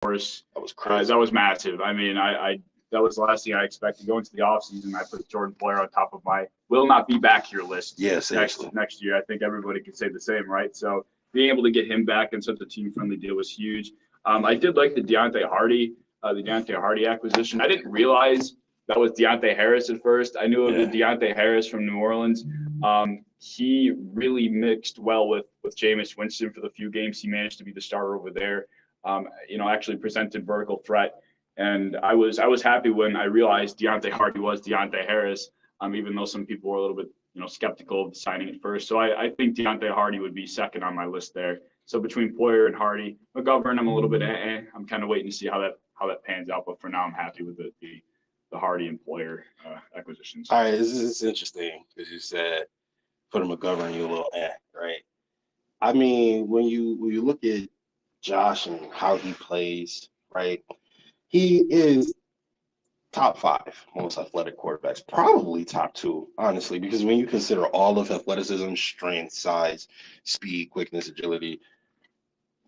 course, That was crazy. that was massive. I mean, I that was the last thing I expected going to the offseason. I put Jordan Poyer on top of my will not be back here list Yeah, seriously. next year. I think everybody could say the same, right? So being able to get him back in such a team friendly deal was huge. I did like the Deontay Hardy acquisition. I didn't realize that was Deontay Harris at first. I knew of the Yeah. Deontay Harris from New Orleans. He really mixed well with Jameis Winston for the few games he managed to be the starter over there. Actually presented vertical threat. And I was happy when I realized Deontay Hardy was Deontay Harris, even though some people were a little bit skeptical of signing at first. So I think Deontay Hardy would be second on my list there. So between Poyer and Hardy, McGovern, I'm a little bit I'm kind of waiting to see how that pans out. But for now, I'm happy with the Hardy and Poyer acquisitions. All right, this is interesting because you said put a McGovern, you a little right? I mean, when you look at Josh and how he plays, right? He is top five most athletic quarterbacks, probably top two, honestly, because when you consider all of athleticism, strength, size, speed, quickness, agility,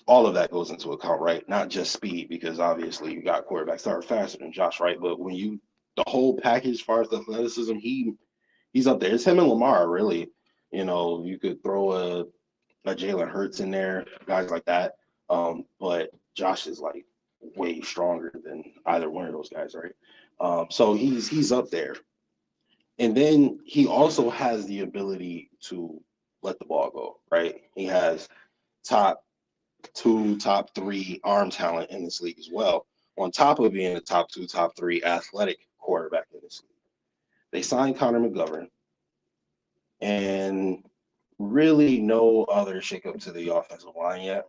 all of that goes into account, right? Not just speed, because obviously you got quarterbacks that are faster than Josh, right? But when you the whole package as far as athleticism, he's up there. It's him and Lamar, really. You could throw a Jalen Hurts in there, guys like that. But Josh is like way stronger than either one of those guys, right? So he's up there. And then he also has the ability to let the ball go, right? He has top two, top three arm talent in this league as well, on top of being a top two, top three athletic quarterback in this league. They signed Connor McGovern, and really no other shakeup to the offensive line yet.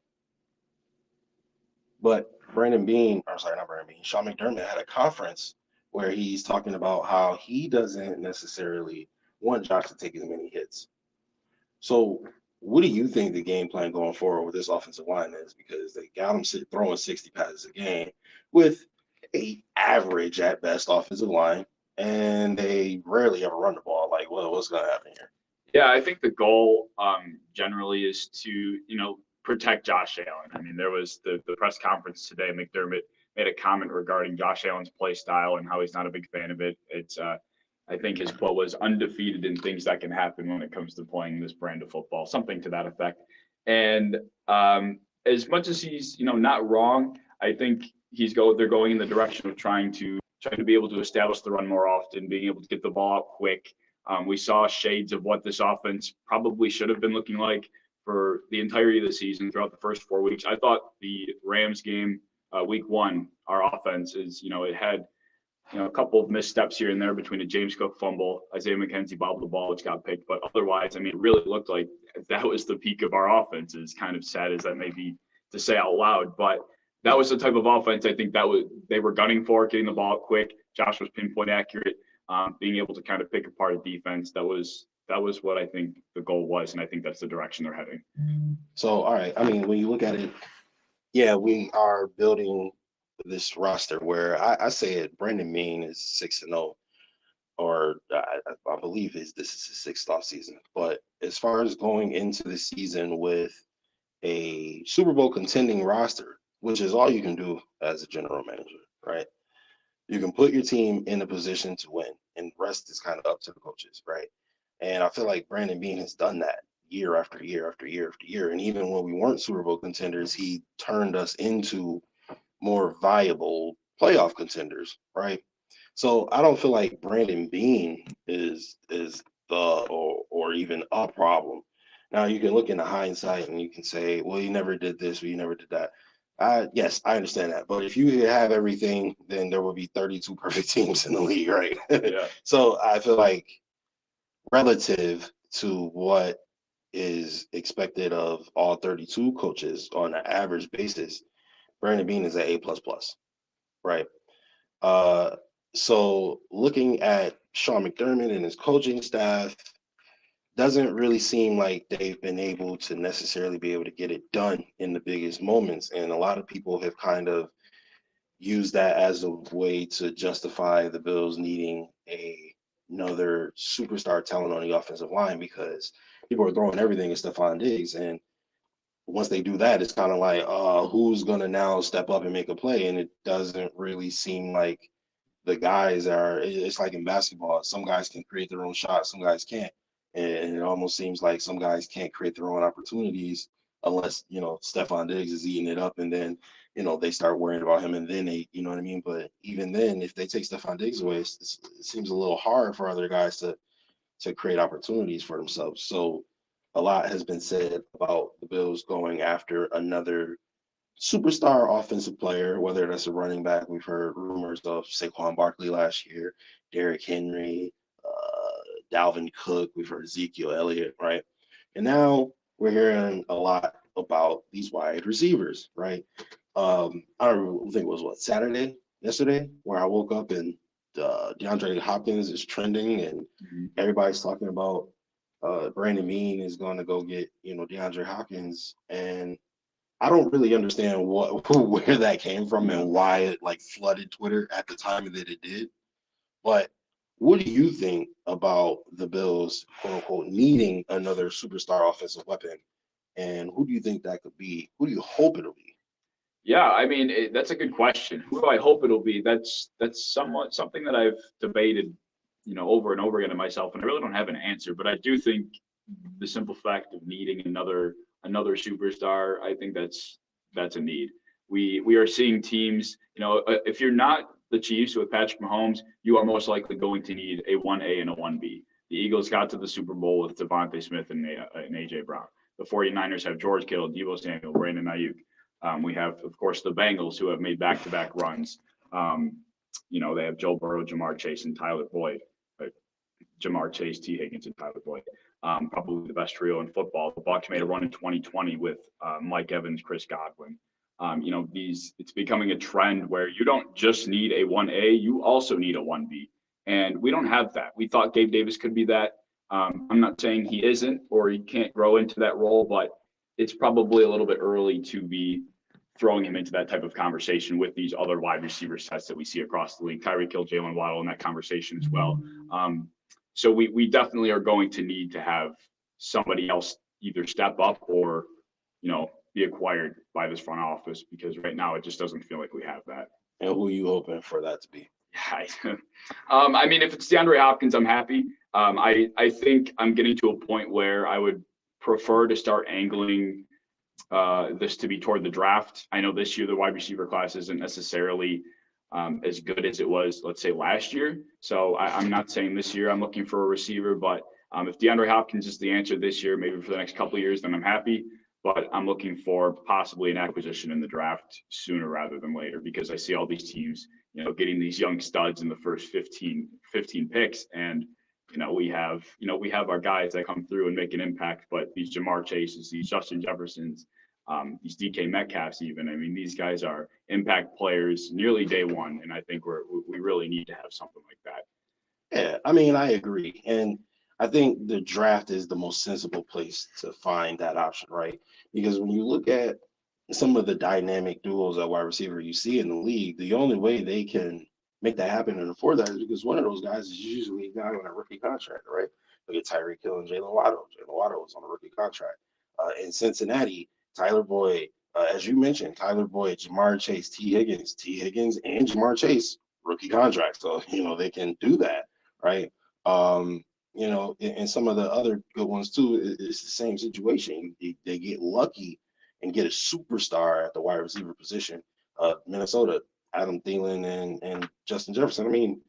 But not Brandon Bean, Sean McDermott had a conference where he's talking about how he doesn't necessarily want Josh to take as many hits. So, what do you think the game plan going forward with this offensive line is? Because they got him throwing 60 passes a game with a average at best offensive line, and they rarely ever run the ball. Like, well, what's going to happen here? Yeah, I think the goal generally is to protect Josh Allen. I mean, there was the press conference today. McDermott made a comment regarding Josh Allen's play style and how he's not a big fan of it. It's I think his quote was undefeated in things that can happen when it comes to playing this brand of football, something to that effect. And as much as he's not wrong, I think they're going in the direction of trying to be able to establish the run more often, being able to get the ball out quick. We saw shades of what this offense probably should have been looking like for the entirety of the season throughout the first 4 weeks. I thought the Rams game, week one, our offense it had a couple of missteps here and there between a James Cook fumble, Isaiah McKenzie bobbled the ball, which got picked. But otherwise, I mean, it really looked like that was the peak of our offense, as kind of sad as that may be to say out loud. But that was the type of offense I think they were gunning for, getting the ball out quick. Josh was pinpoint accurate, being able to kind of pick apart a defense. That was what I think the goal was, and I think that's the direction they're heading. So, all right. I mean, when you look at it, yeah, we are building this roster where I say it. Brandon Beane is 6-0, or I believe this is his sixth off season. But as far as going into the season with a Super Bowl contending roster, which is all you can do as a general manager, right? You can put your team in a position to win, and the rest is kind of up to the coaches, right? And I feel like Brandon Beane has done that year after year after year after year. And even when we weren't Super Bowl contenders, he turned us into more viable playoff contenders, right? So I don't feel like Brandon Beane is the or even a problem. Now you can look into hindsight and you can say, well, you never did this or you never did that. Yes, I understand that. But if you have everything, then there will be 32 perfect teams in the league, right? Yeah. So I feel like relative to what is expected of all 32 coaches on an average basis, Brandon Beane is at A plus plus, right? So looking at Sean McDermott and his coaching staff, doesn't really seem like they've been able to necessarily be able to get it done in the biggest moments. And a lot of people have kind of used that as a way to justify the Bills needing another superstar talent on the offensive line because people are throwing everything at Stephon Diggs. And once they do that, it's kind of like, who's gonna now step up and make a play? And it doesn't really seem like the guys are. It's like in basketball, some guys can create their own shots, some guys can't, and it almost seems like some guys can't create their own opportunities unless Stephon Diggs is eating it up, and then they start worrying about him, and then they, what I mean. But even then, if they take Stephon Diggs away, it seems a little hard for other guys to create opportunities for themselves. So a lot has been said about the Bills going after another superstar offensive player, whether that's a running back. We've heard rumors of Saquon Barkley last year, Derrick Henry, Dalvin Cook. We've heard Ezekiel Elliott, right? And now we're hearing a lot about these wide receivers, right? I don't think it was yesterday, where I woke up and DeAndre Hopkins is trending, and everybody's talking about Brandon Beane is going to go get DeAndre Hopkins, and I don't really understand where that came from and why it like flooded Twitter at the time that it did. But what do you think about the Bills, quote unquote, needing another superstar offensive weapon? And who do you think that could be? Who do you hope it'll be? Yeah, I mean, that's a good question. Who do I hope it'll be? That's somewhat something that I've debated, over and over again to myself, and I really don't have an answer. But I do think the simple fact of needing another superstar, I think that's a need. We are seeing teams, if you're not the Chiefs with Patrick Mahomes, you are most likely going to need a 1A and a 1B. The Eagles got to the Super Bowl with Devontae Smith and AJ Brown. The 49ers have George Kittle, Deebo Samuel, Brandon Ayuk. We have, of course, the Bengals, who have made back-to-back runs. They have Joe Burrow, Jamar Chase, and Tyler Boyd. Jamar Chase, T. Higgins, and Tyler Boyd. Probably the best trio in football. The Bucs made a run in 2020 with Mike Evans, Chris Godwin. It's becoming a trend where you don't just need a 1A, you also need a 1B. And we don't have that. We thought Gabe Davis could be that. I'm not saying he isn't or he can't grow into that role, but it's probably a little bit early to be throwing him into that type of conversation with these other wide receiver sets that we see across the league. Tyreek Hill, Jalen Waddle in that conversation as well. So we definitely are going to need to have somebody else either step up or, be acquired by this front office, because right now it just doesn't feel like we have that. And who are you hoping for that to be? Yeah, I mean, if it's DeAndre Hopkins, I'm happy. I think I'm getting to a point where I would prefer to start angling this to be toward the draft. I know this year the wide receiver class isn't necessarily as good as it was, let's say, last year. So I'm not saying this year I'm looking for a receiver, but if DeAndre Hopkins is the answer this year, maybe for the next couple of years, then I'm happy. But I'm looking for possibly an acquisition in the draft sooner rather than later, because I see all these teams, getting these young studs in the first 15 picks. And, we have our guys that come through and make an impact, but these Jamar Chases, these Justin Jeffersons, these DK Metcalfs even, I mean, these guys are impact players nearly day one. And I think we really need to have something like that. Yeah, I mean, I agree. And I think the draft is the most sensible place to find that option, right? Because when you look at some of the dynamic duos at wide receiver you see in the league, the only way they can make that happen and afford that is because one of those guys is usually a guy on a rookie contract, right? Look at Tyreek Hill and Jalen Waddle. Jalen Waddle was on a rookie contract. In Cincinnati, Tyler Boyd, as you mentioned, Tyler Boyd, Jamar Chase, T. Higgins, and Jamar Chase, rookie contract. So, they can do that, right? And some of the other good ones too, it's the same situation. They get lucky and get a superstar at the wide receiver position. Minnesota, Adam Thielen and Justin Jefferson. I mean,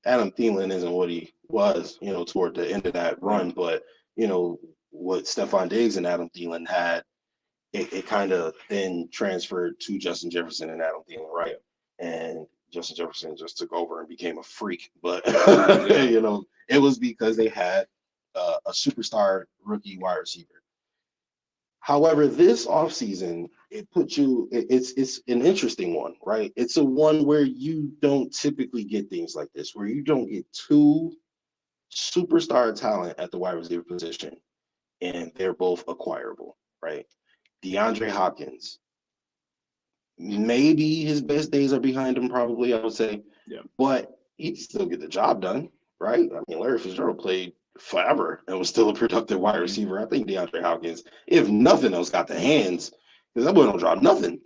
Adam Thielen isn't what he was, toward the end of that run, but what Stephon Diggs and Adam Thielen had, it kind of then transferred to Justin Jefferson and Adam Thielen, right? And Justin Jefferson just took over and became a freak. But, it was because they had a superstar rookie wide receiver. However, this offseason, it's an interesting one, right? It's a one where you don't typically get things like this, where you don't get two superstar talent at the wide receiver position, and they're both acquirable, right? DeAndre Hopkins, maybe his best days are behind him, probably, I would say. Yeah. But he can still get the job done, right? I mean, Larry Fitzgerald played forever and was still a productive wide receiver. I think DeAndre Hopkins, if nothing else, got the hands because that boy don't drop nothing.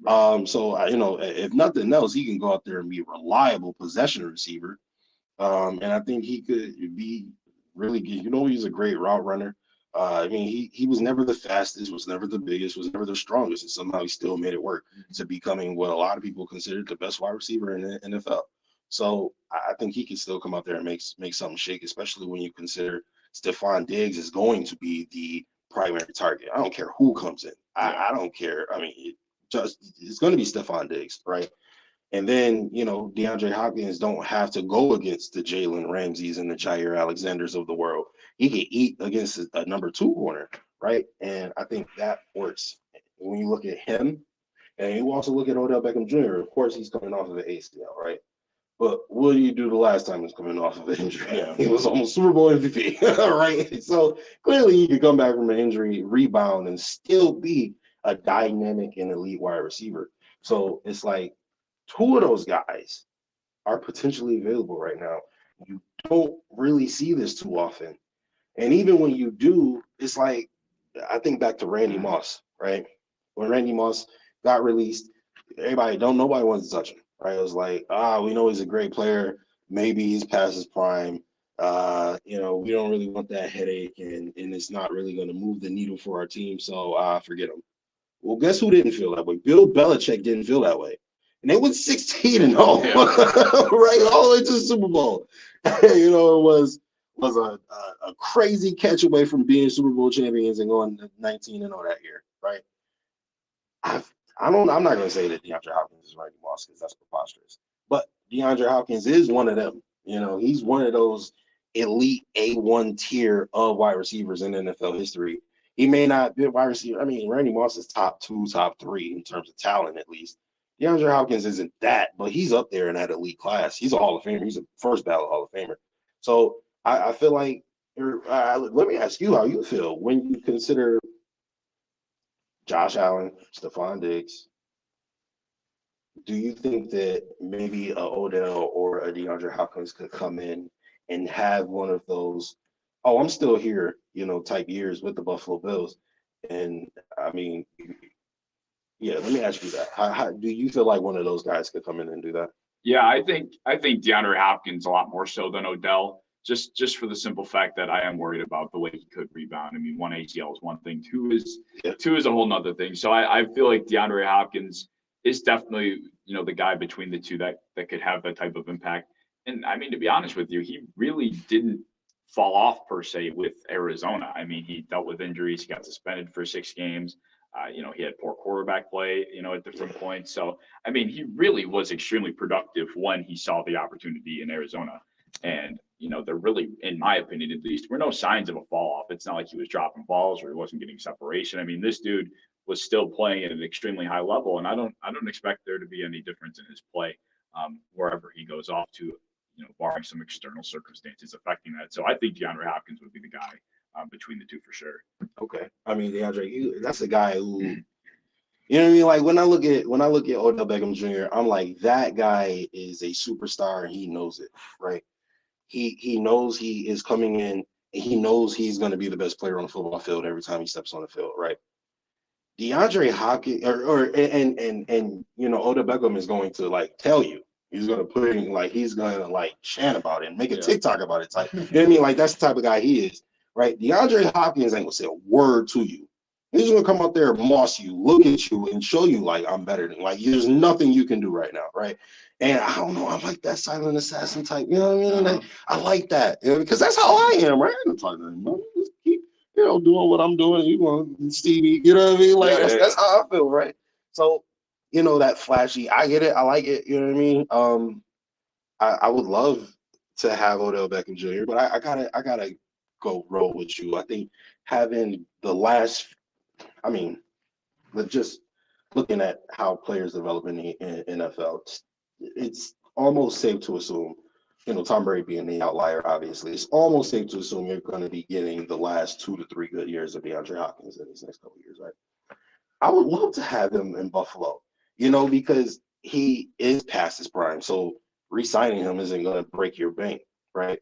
So if nothing else, he can go out there and be a reliable possession receiver. And I think he could be really good. He's a great route runner. I mean, he was never the fastest, was never the biggest, was never the strongest, and somehow he still made it work to becoming what a lot of people consider the best wide receiver in the NFL. So I think he can still come out there and make something shake, especially when you consider Stephon Diggs is going to be the primary target. I don't care who comes in. I don't care. I mean, it's going to be Stephon Diggs, right? And then, DeAndre Hopkins don't have to go against the Jalen Ramseys and the Jair Alexanders of the world. He can eat against a number 2 corner, right? And I think that works. When you look at him, and you also look at Odell Beckham Jr., of course, he's coming off of the ACL, right? But what did you do the last time he was coming off of an injury? He was almost Super Bowl MVP, right? So clearly he could come back from an injury, rebound, and still be a dynamic and elite wide receiver. So it's like, 2 of those guys are potentially available right now. You don't really see this too often. And even when you do, it's like, I think back to Randy Moss, right? When Randy Moss got released, nobody wanted to touch him, right? It was like, we know he's a great player. Maybe he's past his prime. We don't really want that headache, and it's not really going to move the needle for our team. So forget him. Well, guess who didn't feel that way? Bill Belichick didn't feel that way. And they went 16-0, right? All the way to the Super Bowl. It was a crazy catch away from being Super Bowl champions and going 19-0 that year, right? I'm not going to say that DeAndre Hopkins is Randy Moss because that's preposterous. But DeAndre Hopkins is one of them. He's one of those elite A1 tier of wide receivers in NFL history. He may not be a wide receiver. I mean, Randy Moss is top 2, top 3 in terms of talent, at least. DeAndre Hopkins isn't that, but he's up there in that elite class. He's a Hall of Famer. He's a first ballot Hall of Famer. So I feel like, let me ask you how you feel when you consider Josh Allen, Stephon Diggs. Do you think that maybe a Odell or a DeAndre Hopkins could come in and have one of those, I'm still here, type years with the Buffalo Bills? And I mean, yeah, let me ask you that. How do you feel like one of those guys could come in and do that? Yeah, I think DeAndre Hopkins a lot more so than Odell, just for the simple fact that I am worried about the way he could rebound. I mean, one ACL is one thing, two is a whole nother thing. So I feel like DeAndre Hopkins is definitely, the guy between the two that could have that type of impact. And I mean, to be honest with you, he really didn't fall off per se with Arizona. I mean, he dealt with injuries, he got suspended for 6 games. He had poor quarterback play, at different points. So, I mean, he really was extremely productive when he saw the opportunity in Arizona. And, there really, in my opinion at least, were no signs of a fall off. It's not like he was dropping balls or he wasn't getting separation. I mean, this dude was still playing at an extremely high level, and I don't expect there to be any difference in his play wherever he goes off to, barring some external circumstances affecting that. So I think DeAndre Hopkins would be the guy between the two for sure. Okay, I mean, DeAndre, that's a guy who, you know what I mean? Like when I look at Odell Beckham Jr., I'm like, that guy is a superstar and he knows it, right? He knows he is coming in and he knows he's going to be the best player on the football field every time he steps on the field, right? DeAndre Hopkins Odell Beckham is going to like tell you. He's gonna put in he's gonna chant about it and make a TikTok about it. Type, you know what I mean? Like that's the type of guy he is, right? DeAndre Hopkins ain't gonna say a word to you. He's gonna come out there, moss you, look at you, and show you I'm better than there's nothing you can do right now, right? And I don't know, I like that silent assassin type. You know what I mean? I like that, because that's how I am, right? I'm talking to him, just keep doing what I'm doing. You want Stevie? You know what I mean? That's how I feel, right? So. That flashy, I get it, I like it, you know what I mean? I would love to have Odell Beckham Jr., but I gotta go roll with you. I think having the last, just looking at how players develop in the NFL, it's almost safe to assume, Tom Brady being the outlier, obviously, it's almost safe to assume you're going to be getting the last 2 to 3 good years of DeAndre Hopkins in these next couple of years, right? I would love to have him in Buffalo. Because he is past his prime. So re-signing him isn't going to break your bank, right?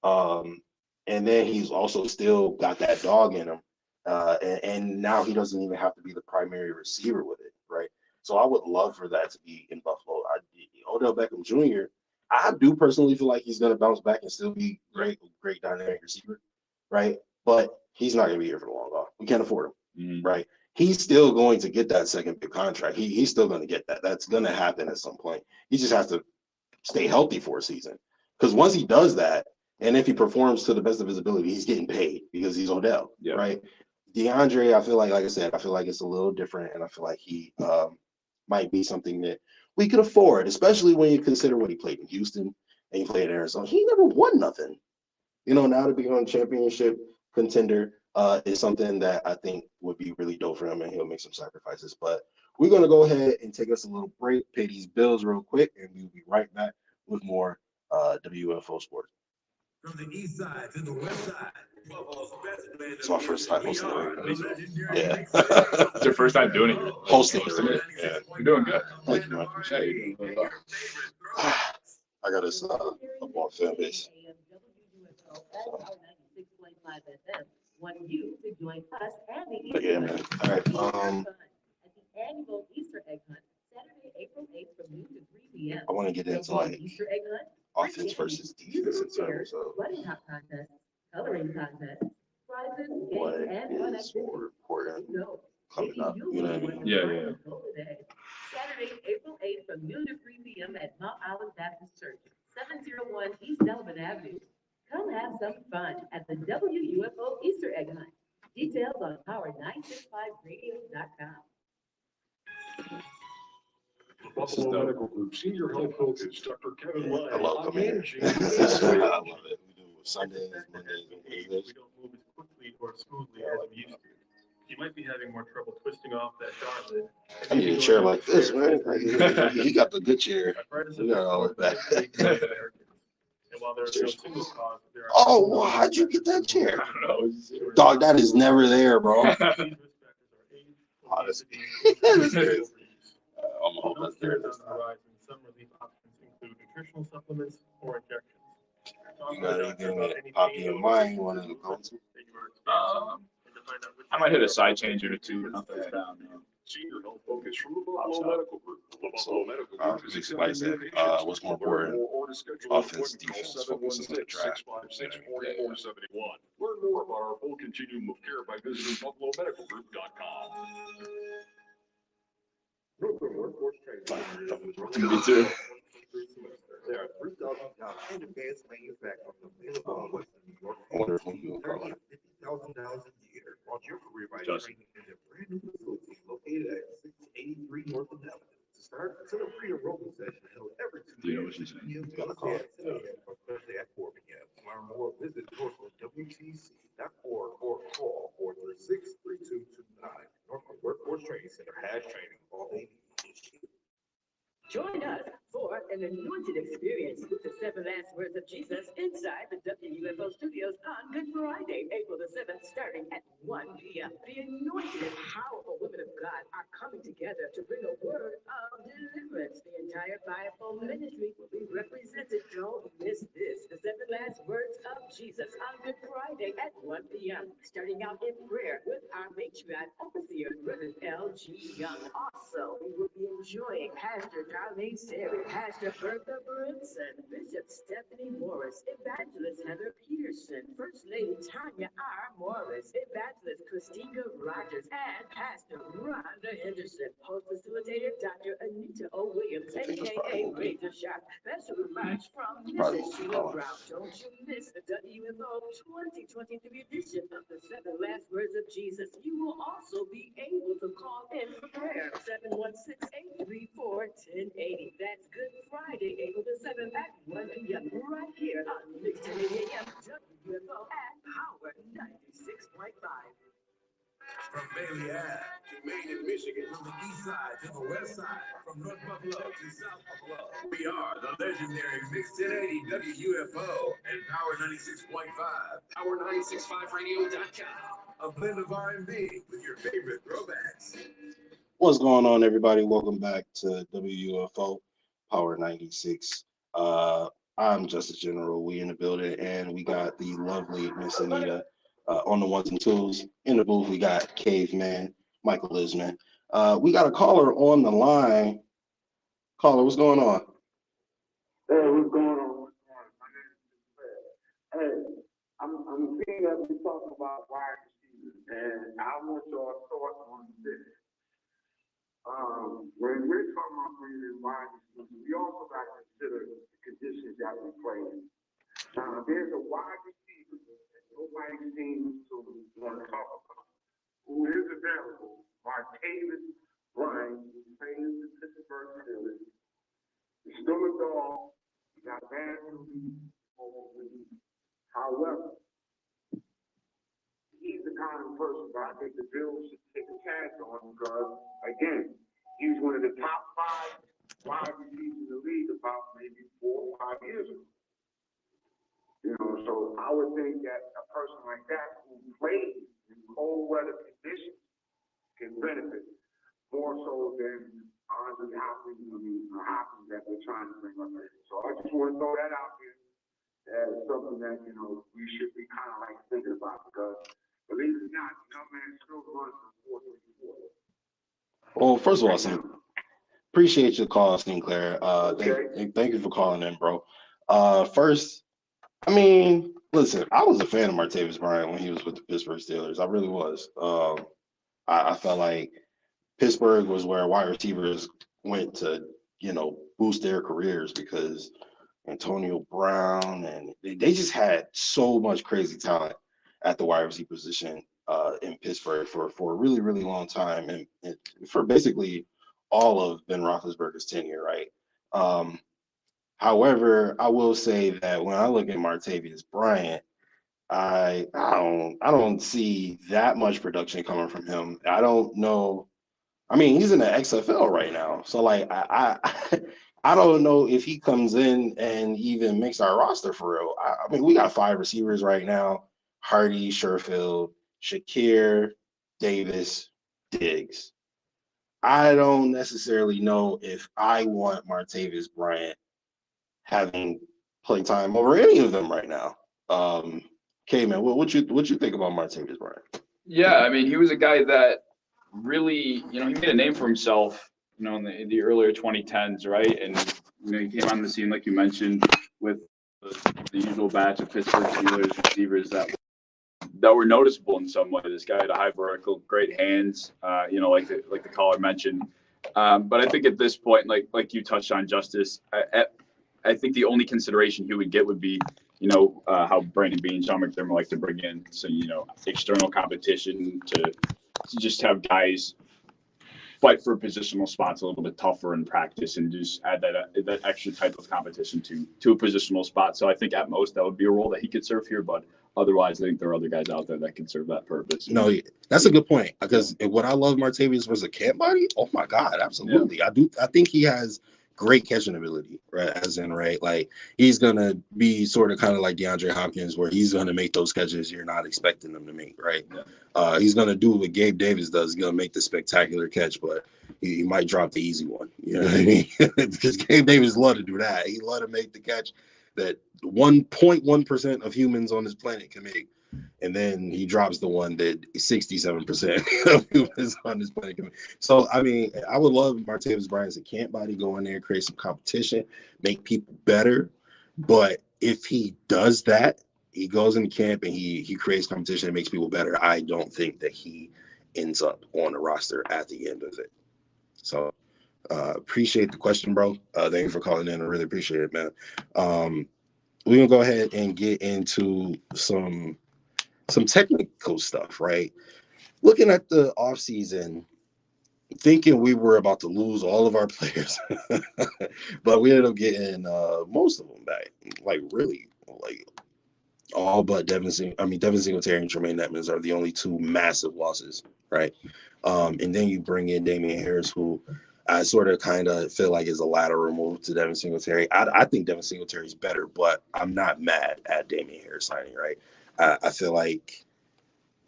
And And then he's also still got that dog in him. And now he doesn't even have to be the primary receiver with it, right? So I would love for that to be in Buffalo. Odell Beckham Jr., I do personally feel like he's going to bounce back and still be great dynamic receiver, right? But he's not going to be here for the long haul. We can't afford him, right? He's still going to get that second big contract. He's still going to get that. That's going to happen at some point. He just has to stay healthy for a season. Because once he does that, and if he performs to the best of his ability, he's getting paid because he's Odell, right? DeAndre, I feel like I said, I feel like it's a little different, and I feel like he might be something that we could afford, especially when you consider what he played in Houston and he played in Arizona. He never won nothing. Now to be on championship contender is something that I think would be really dope for him, and he'll make some sacrifices. But we're going to go ahead and take us a little break, pay these bills real quick, and we'll be right back with more WFO Sports. From the east side to the west side. It's my first time hosting it. Yeah. It's your first time doing it? Hosting it. Yeah. You're doing good. Thank you, man. Yeah, you're doing really well. I got us up on fan base. Want you to join us and the But yeah, man. All right. at the annual Easter egg hunt, Saturday, April 8th from noon to 3 p.m. I want to get into like Easter egg hunt, offense versus defense in terms of wedding hop contest, coloring contest, prizes, what games, and fun is more activities. important coming up. You know what I mean? Yeah. Saturday, April 8th from noon to 3 p.m. at Mount Olive Baptist Church, 701 East Delaware Avenue. Come have some fun at the WUFO Easter egg hunt. Details on power965radio.com. Buffalo Medical Group Senior Health Coach Dr. Kevin Lyon. I love coming here. I love it. We do Sundays, Mondays, and Wednesdays. We don't move as quickly or smoothly as we used to. You might be having more trouble twisting off that jar lid. I need a chair like this, man. He got the good chair. We got all of that. And while there's no single cause, there are. Oh, well, how'd you get that chair? I don't know. Dog, that is never there, bro. Honestly. I'm gonna hope that's there. Some relief options include nutritional supplements or injections. You got anything poppy in mind you want to go to? I might hit a side changer or two, but nothing's down. Senior Health Focus from the Buffalo Medical Group. So, just like I said, what's more important? Offense, defense, focus on the draft. Learn more about our full continuum of care by visiting BuffaloMedicalGroup.com. Me too. There are 3,000 jobs in advanced manufacturing available in Western New York. I wonder if we do $30,000 a year. Launch your career by Justin. training in a brand new facility located at 683 North of Dallas. To start, consider pre-enrollment session held every Do you know what Tuesday she's saying? Gotta call it. or Thursday at 4 p.m. To learn more, visit NorfolkWTC.org or call 436-3229. Norfolk Workforce Training Center has training all they need. Join us for an anointed experience with the 7 last words of Jesus inside the WUFO studios on Good Friday, April the 7th, starting at 1 p.m. The anointed and powerful women of God are coming together to bring a word of deliverance. The entire fivefold ministry will be represented. Don't miss this. The 7 last words of Jesus on Good Friday at 1 p.m. Starting out in prayer with our matriarch, overseer, Reverend L.G. Young. Also, we will be enjoying Pastor Darlene Sari, Pastor Bertha Brinson, Bishop Stephanie Morris, Evangelist Heather Peterson, First Lady Tanya R. Morris, Evangelist Christina Rogers, and Pastor Rhonda Henderson. Host facilitator Dr. Anita O. Williams, a.k.a. Razor Sharp. Special remarks from Mrs. Sheila Brown. Don't you miss the WFO 2023 edition of the 7 last words of Jesus. You will also be able to call in for prayer. 716-834-1080. That's Good Friday, April the 7th at 1 p.m. right here on 610 AM WFO at Power 96.5. From Bailey Ave to Maine and Michigan, from the east side to the west side, from North Buffalo to South Buffalo, we are the legendary Mix 1080 WUFO and Power 96.5, Power965radio.com. A blend of R&B with your favorite throwbacks. What's going on, everybody? Welcome back to WUFO Power 96. I'm Justice General. We in the building, and we got the lovely Miss Anita on the ones and twos. In the booth, we got Caveman, Michael Lisman. We got a caller on the line. Caller, what's going on? Hey, what's going on? What's going on? My name is Fred. Hey, I'm seeing that we talking about wide receivers, and I want your thoughts on this. When we're talking about bringing in wide receivers, we also got to consider the conditions that we play in. Now, there's a wide receiver that nobody seems to want to talk about, who is available, Martavis Bryant, who's playing the Pittsburgh Steelers. He's still a dog. He got bad reviews. However, he's the kind of person that I think the Bills should take a chance on because, again, he was one of the top 5 wide receivers in the league about maybe 4 or 5 years ago. You know, so I would think that a person like that who plays in cold weather conditions can benefit more so than Andre Hopkins that they're trying to bring up there. So I just want to throw that out there as something that, you know, we should be kind of like thinking about because, believe it or not, young man still runs from 4-4. Well, first of all, appreciate your call, Sinclair. Thank you for calling in, bro. First, I mean, listen, I was a fan of Martavis Bryant when he was with the Pittsburgh Steelers. I really was. I felt like Pittsburgh was where wide receivers went to, you know, boost their careers because Antonio Brown and they just had so much crazy talent at the wide receiver position in Pittsburgh for a really, really long time and for basically all of Ben Roethlisberger's tenure, right? However, I will say that when I look at Martavis Bryant, I don't see that much production coming from him. I don't know. I mean, he's in the XFL right now, so like I don't know if he comes in and even makes our roster for real. I mean, we got 5 receivers right now: Hardy, Sherfield, Shakir, Davis, Diggs. I don't necessarily know if I want Martavis Bryant having play time over any of them right now. Man, what you think about Martavis Bryant? Yeah, I mean, he was a guy that really, you know, he made a name for himself, you know, in the earlier 2010s, right? And you know, he came on the scene like you mentioned with the usual batch of Pittsburgh Steelers receivers that were noticeable in some way. This guy had a high vertical, great hands, you know, like the caller mentioned. But I think at this point, like you touched on, Justice, I think the only consideration he would get would be, you know, how Brandon Beane, Sean McDermott like to bring in some, you know, external competition to just have guys fight for positional spots a little bit tougher in practice and just add that extra type of competition to a positional spot. So I think at most that would be a role that he could serve here, but otherwise I think there are other guys out there that can serve that purpose. No, that's a good point because what I love Martavis was a camp body. Oh my God, absolutely. Yeah. I think he has great catching ability, right? As in, right, like he's gonna be sort of kind of like DeAndre Hopkins, where he's gonna make those catches you're not expecting them to make, right? Yeah. He's gonna do what Gabe Davis does. He's gonna make the spectacular catch, but he might drop the easy one. You know what I mean? Because Gabe Davis love to do that. He love to make the catch that 1.1% of humans on this planet can make. And then he drops the one that 67% of humans on this planet can make. So, I mean, I would love Martavis Bryant as a camp body, go in there, create some competition, make people better. But if he does that, he goes into camp and he creates competition and makes people better, I don't think that he ends up on the roster at the end of it. So, appreciate the question, bro. Thank you for calling in. I really appreciate it, man. We're going to go ahead and get into some technical stuff, right? Looking at the offseason, thinking we were about to lose all of our players, but we ended up getting most of them back. Like really, like all but Devin Singletary and Tremaine Edmonds are the only 2 massive losses, right? And then you bring in Damian Harris, who I sort of kind of feel like is a lateral move to Devin Singletary. I think Devin Singletary is better, but I'm not mad at Damian Harris signing, right? I feel like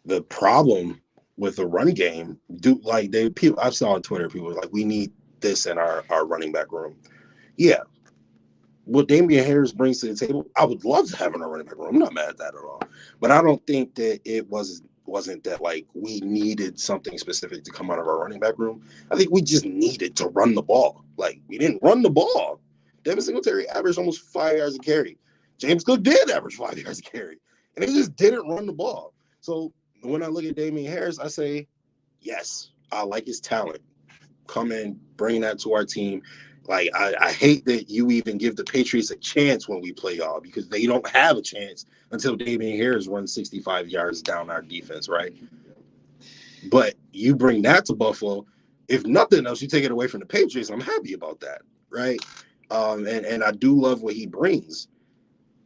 the problem with the run game, I saw on Twitter, people were like, we need this in our running back room. Yeah, what Damian Harris brings to the table, I would love to have in our running back room. I'm not mad at that at all. But I don't think that it wasn't that like we needed something specific to come out of our running back room. I think we just needed to run the ball. Like, we didn't run the ball. Devin Singletary averaged almost 5 yards a carry. James Cook did average 5 yards a carry. And they just didn't run the ball. So when I look at Damian Harris, I say, yes, I like his talent. Come in, bring that to our team. Like, I hate that you even give the Patriots a chance when we play y'all, because they don't have a chance until Damian Harris runs 65 yards down our defense, right? But you bring that to Buffalo. If nothing else, you take it away from the Patriots. I'm happy about that, right? And I do love what he brings.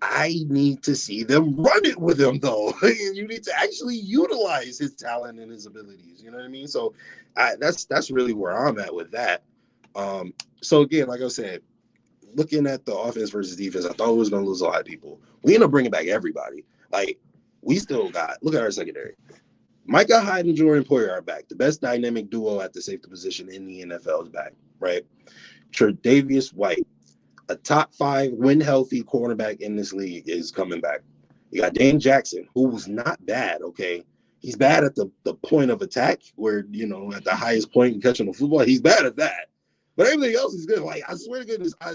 I need to see them run it with him, though. You need to actually utilize his talent and his abilities. You know what I mean? So that's really where I'm at with that. So again, like I said, looking at the offense versus defense, I thought we was going to lose a lot of people. We end up bringing back everybody. Like, we still got, look at our secondary. Micah Hyde and Jordan Poyer are back. The best dynamic duo at the safety position in the NFL is back, right? Tre'Davious White, a top 5 when healthy cornerback in this league, is coming back. You got Dane Jackson, who was not bad, okay? He's bad at the point of attack, where, you know, at the highest point in catching the football, he's bad at that. But everything else is good. Like, I swear to goodness, I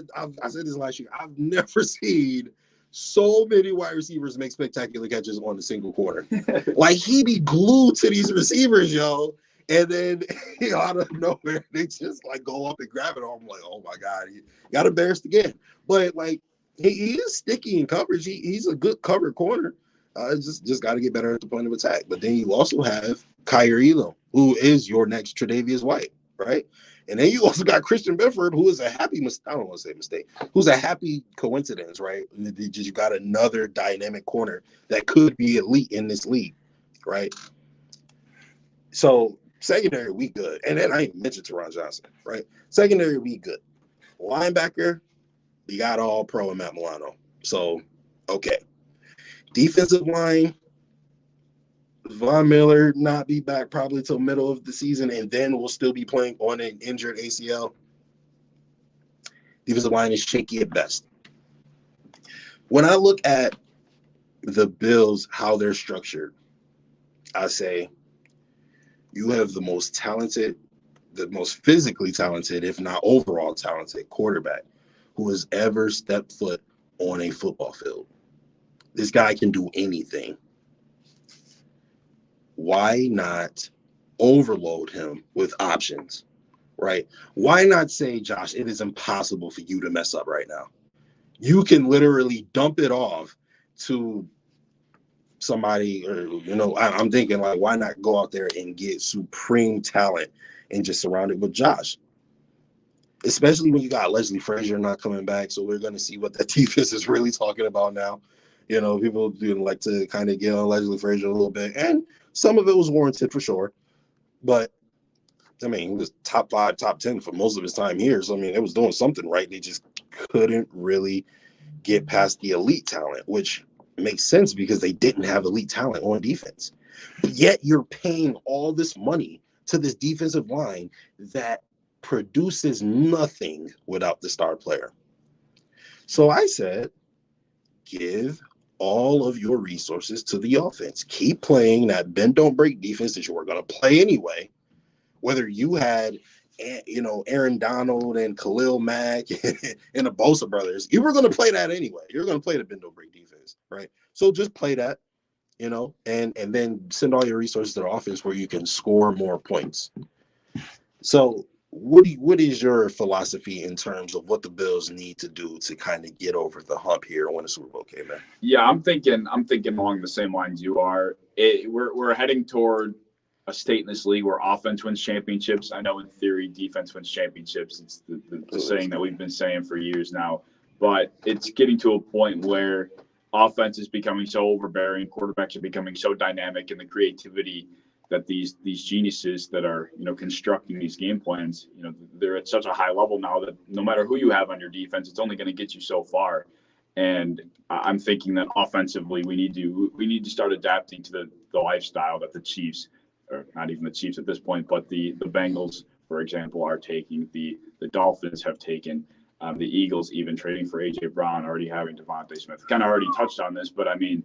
said this last year, I've never seen so many wide receivers make spectacular catches on a single quarter. Like, he be glued to these receivers, yo. And then, you know, out of nowhere, they just, like, go up and grab it. I'm like, oh, my God, he got embarrassed again. But, like, he is sticky in coverage. He's a good covered corner. Just got to get better at the point of attack. But then you also have Kyrie Elam, who is your next Tre'Davious White, right? And then you also got Christian Benford, who is a happy I don't want to say mistake, who's a happy coincidence, right? You got another dynamic corner that could be elite in this league, right? So secondary, we good. And then I ain't mentioned Teron Johnson, right? Secondary, we good. Linebacker, we got all pro and Matt Milano. So, okay. Defensive line, Von Miller not be back probably till middle of the season, and then we'll still be playing on an injured ACL. Defensive line is shaky at best. When I look at the Bills, how they're structured, I say you have the most talented, the most physically talented, if not overall talented quarterback who has ever stepped foot on a football field. This guy can do anything. Why not overload him with options, right? Why not say, Josh, it is impossible for you to mess up right now. You can literally dump it off to somebody, or, you know, I'm thinking, like, why not go out there and get supreme talent and just surround it with Josh? Especially when you got Leslie Frazier not coming back. So we're going to see what that defense is really talking about now. You know, people do like to kind of get on Leslie Frazier a little bit, and some of it was warranted for sure. But, I mean, he was top 5, top 10 for most of his time here. So, I mean, it was doing something right. They just couldn't really get past the elite talent, which makes sense because they didn't have elite talent on defense. But yet you're paying all this money to this defensive line that produces nothing without the star player. So I said, give all of your resources to the offense. Keep playing that bend don't break defense that you were going to play anyway. Whether you had, you know, Aaron Donald and Khalil Mack and the Bosa brothers, you were going to play that anyway. You're going to play the bend don't break defense, right? So just play that, you know, and then send all your resources to the offense where you can score more points. So what is your philosophy in terms of what the Bills need to do to kind of get over the hump here and win the Super Bowl, Caveman? Yeah, I'm thinking along the same lines you are. We're heading toward a state in this league where offense wins championships. I know in theory defense wins championships. It's the saying that we've been saying for years now. But it's getting to a point where offense is becoming so overbearing, quarterbacks are becoming so dynamic, and the creativity that these geniuses that are, you know, constructing these game plans, you know, they're at such a high level now that no matter who you have on your defense, it's only going to get you so far. And I'm thinking that offensively, we need to start adapting to the lifestyle that the Chiefs, or not even the Chiefs at this point, but the Bengals, for example, are taking, the Dolphins have taken. The Eagles even trading for A.J. Brown, already having Devontae Smith. Kind of already touched on this, but I mean,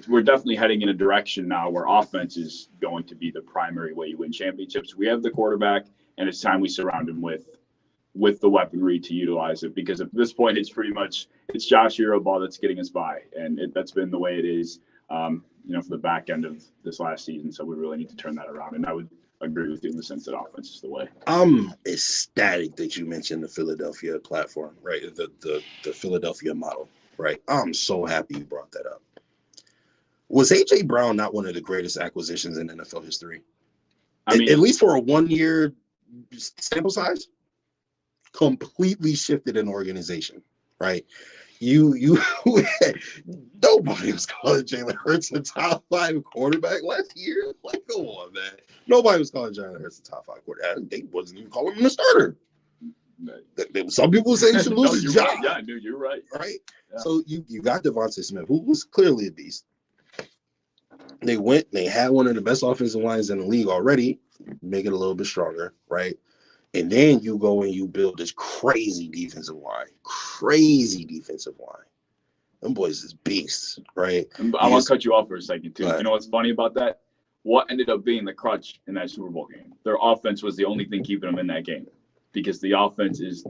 we're definitely heading in a direction now where offense is going to be the primary way you win championships. We have the quarterback, and it's time we surround him with the weaponry to utilize it, because at this point it's pretty much it's Josh Hero ball that's getting us by, and that's been the way it is for the back end of this last season. So we really need to turn that around, and I would agree with you in the sense that offense is the way. I'm ecstatic that you mentioned the Philadelphia platform, right? The Philadelphia model, right? I'm so happy you brought that up. Was A.J. Brown not one of the greatest acquisitions in NFL history? I mean, at least for a 1 year sample size, completely shifted an organization, right? You nobody was calling Jalen Hurts a top 5 quarterback last year. Like, come on, man. Nobody was calling Jalen Hurts a top 5 quarterback. They wasn't even calling him a starter. Some people say he should lose his job. Right. Yeah, dude, you're right. Right? Yeah. So you got Devontae Smith, who was clearly a beast. They had one of the best offensive lines in the league already, make it a little bit stronger, right? And then you go and you build this crazy defensive line. Them boys is beasts, right? I want to cut you off for a second, too. You know what's funny about that? What ended up being the crutch in that Super Bowl game? Their offense was the only thing keeping them in that game, because the offense it's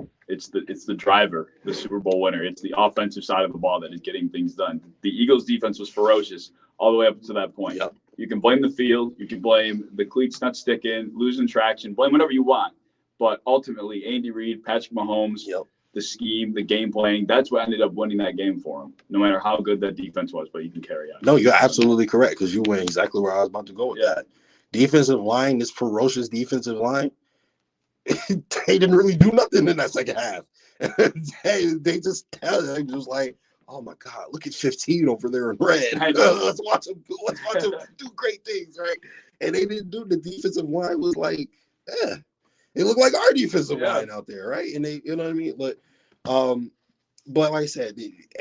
the driver, the Super Bowl winner. It's the offensive side of the ball that is getting things done. The Eagles' defense was ferocious all the way up to that point. Yep. You can blame the field. You can blame the cleats not sticking, losing traction. Blame whatever you want. But ultimately, Andy Reid, Patrick Mahomes, the scheme, the game planning, that's what ended up winning that game for him, no matter how good that defense was. But you can carry on. No, you're absolutely correct, because you went exactly where I was about to go with that. Defensive line, this ferocious defensive line, they didn't really do nothing in that second half. they just like, oh my God, look at 15 over there in red. Let's watch them do great things, right? And they didn't do. The defensive line was like, it looked like our defensive line out there, right? And they, you know what I mean? But like I said,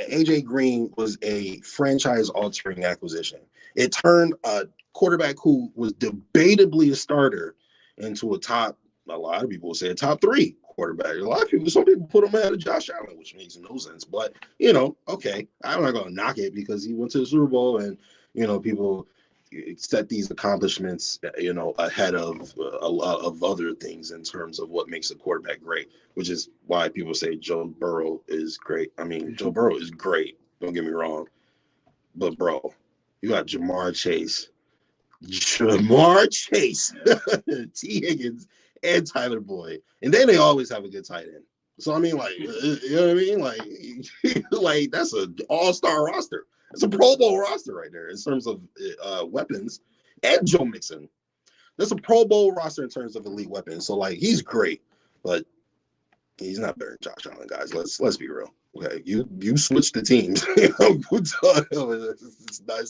AJ Green was a franchise-altering acquisition. It turned a quarterback who was debatably a starter into a lot of people would say a top 3 quarterback. Some people put him ahead of Josh Allen, which makes no sense. But, okay, I'm not going to knock it, because he went to the Super Bowl, and, people set these accomplishments, ahead of a lot of other things in terms of what makes a quarterback great, which is why people say Joe Burrow is great. I mean, Joe Burrow is great. Don't get me wrong. But, bro, you got Jamar Chase, T. Higgins, and Tyler Boyd. And then they always have a good tight end. So, I mean, like, you know what I mean? Like that's an all-star roster. It's a Pro Bowl roster right there in terms of weapons, and Joe Mixon. That's a Pro Bowl roster in terms of elite weapons. So, like, he's great, but he's not better than Josh Allen, guys. Let's be real. Okay, you switch the teams. It's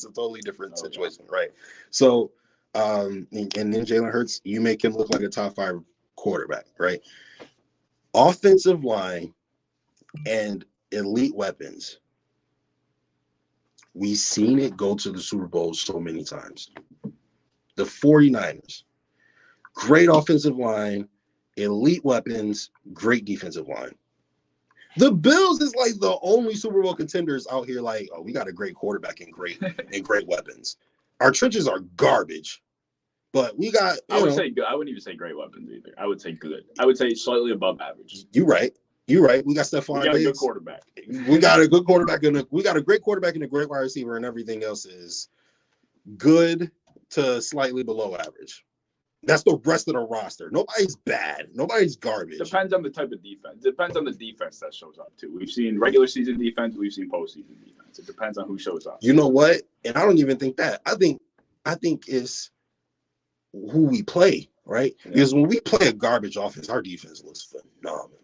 a totally different situation, right? So, and then Jalen Hurts, you make him look like a top 5 quarterback, right? Offensive line and elite weapons. We've seen it go to the Super Bowl so many times. The 49ers, great offensive line, elite weapons, great defensive line. The Bills is like the only Super Bowl contenders out here. Like, oh, we got a great quarterback and great weapons. Our trenches are garbage, but we got. I wouldn't even say great weapons either. I would say good. I would say slightly above average. You're right. We got Stephon Diggs. We got a good quarterback. We got a good quarterback, we got a great quarterback and a great wide receiver, and everything else is good to slightly below average. That's the rest of the roster. Nobody's bad. Nobody's garbage. Depends on the type of defense. Depends on the defense that shows up too. We've seen regular season defense. We've seen postseason defense. It depends on who shows up. You know what? And I don't even think that. I think it's who we play, right? Yeah. Because when we play a garbage offense, our defense looks phenomenal.